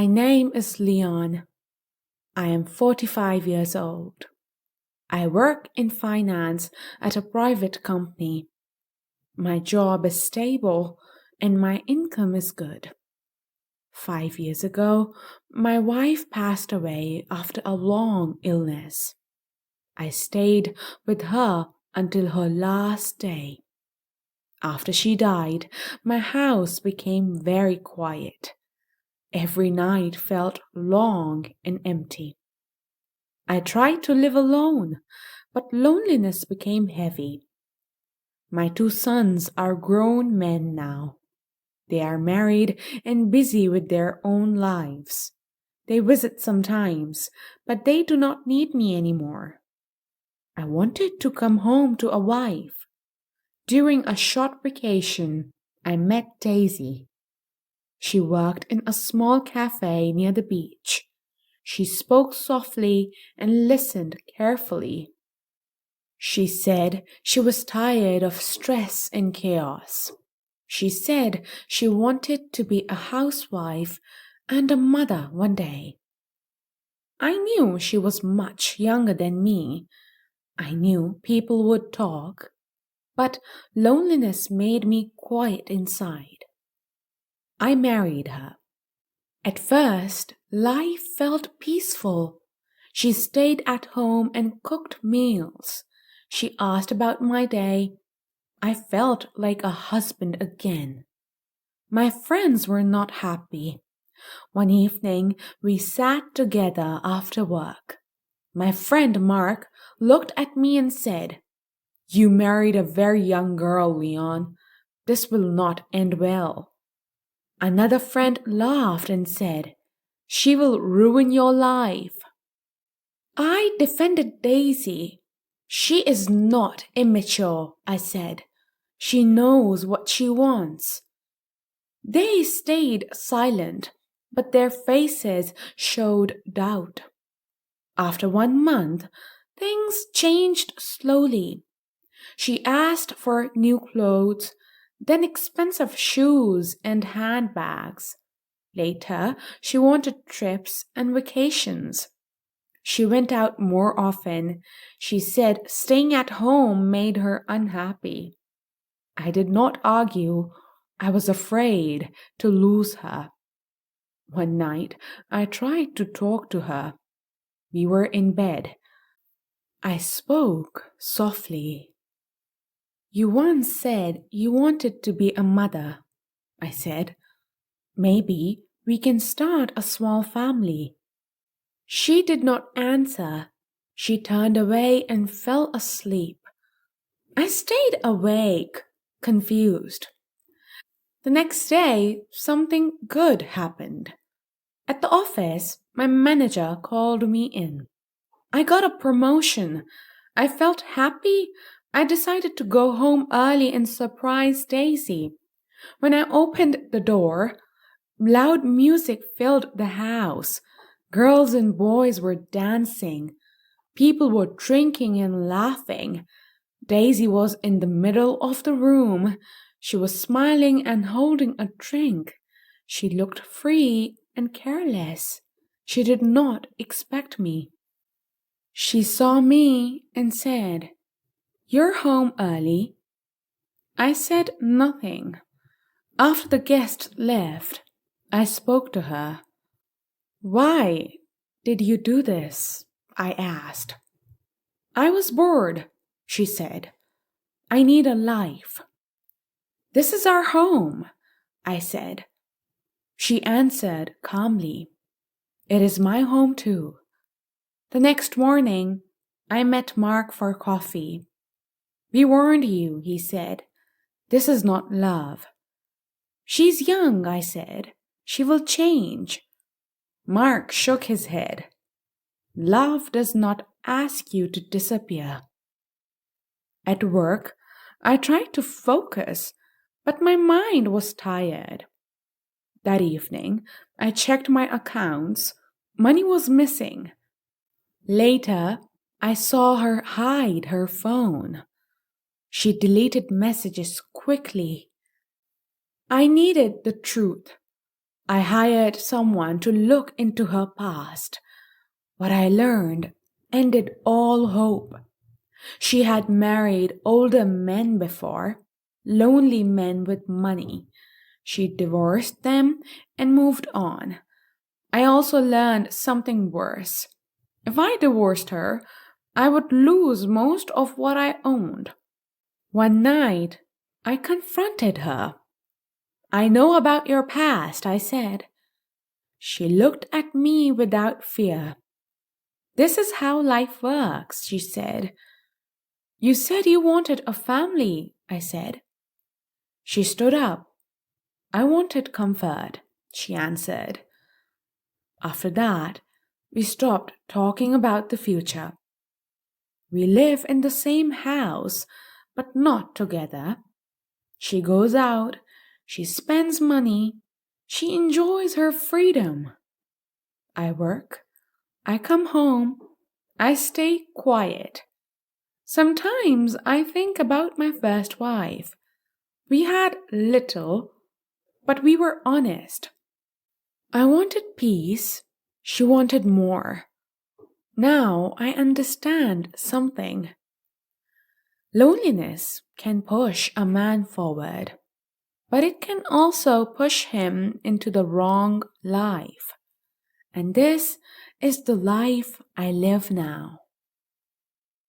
My name is Leon. I am 45 years old. I work in finance at a private company. My job is stable and my income is good. 5 years ago, my wife passed away after a long illness. I stayed with her until her last day. After she died, my house became very quiet. Every night felt long and empty. I tried to live alone, but loneliness became heavy. My 2 sons are grown men now. They are married and busy with their own lives. They visit sometimes, but they do not need me anymore. I wanted to come home to a wife. During a short vacation, I met Daisy. She worked in a small cafe near the beach. She spoke softly and listened carefully. She said she was tired of stress and chaos. She said she wanted to be a housewife and a mother one day. I knew she was much younger than me. I knew people would talk, but loneliness made me quiet inside. I married her. At first, life felt peaceful. She stayed at home and cooked meals. She asked about my day. I felt like a husband again. My friends were not happy. One evening, we sat together after work. My friend Mark looked at me and said, "You married a very young girl, Leon. This will not end well." Another friend laughed and said, "She will ruin your life." I defended Daisy. "She is not immature," I said. "She knows what she wants." They stayed silent, but their faces showed doubt. After 1 month, things changed slowly. She asked for new clothes, then expensive shoes and handbags. Later, she wanted trips and vacations. She went out more often. She said staying at home made her unhappy. I did not argue. I was afraid to lose her. One night, I tried to talk to her. We were in bed. I spoke softly. "You once said you wanted to be a mother," I said. "Maybe we can start a small family." She did not answer. She turned away and fell asleep. I stayed awake, confused. The next day, something good happened. At the office, my manager called me in. I got a promotion. I felt happy. I decided to go home early and surprise Daisy. When I opened the door, loud music filled the house. Girls and boys were dancing. People were drinking and laughing. Daisy was in the middle of the room. She was smiling and holding a drink. She looked free and careless. She did not expect me. She saw me and said, "You're home early." I said nothing. After the guests left, I spoke to her. "Why did you do this?" I asked. "I was bored," she said. "I need a life." "This is our home," I said. She answered calmly, "It is my home too." The next morning, I met Mark for coffee. "We warned you," he said. "This is not love." "She's young," I said. "She will change." Mark shook his head. "Love does not ask you to disappear." At work, I tried to focus, but my mind was tired. That evening, I checked my accounts. Money was missing. Later, I saw her hide her phone. She deleted messages quickly. I needed the truth. I hired someone to look into her past. What I learned ended all hope. She had married older men before, lonely men with money. She divorced them and moved on. I also learned something worse. If I divorced her, I would lose most of what I owned. One night, I confronted her. "I know about your past," I said. She looked at me without fear. "This is how life works," she said. "You said you wanted a family," I said. She stood up. "I wanted comfort," she answered. After that, we stopped talking about the future. We live in the same house, but not together. She goes out, she spends money, she enjoys her freedom. I work, I come home, I stay quiet. Sometimes I think about my first wife. We had little, but we were honest. I wanted peace, she wanted more. Now I understand something. Loneliness can push a man forward, but it can also push him into the wrong life. And this is the life I live now.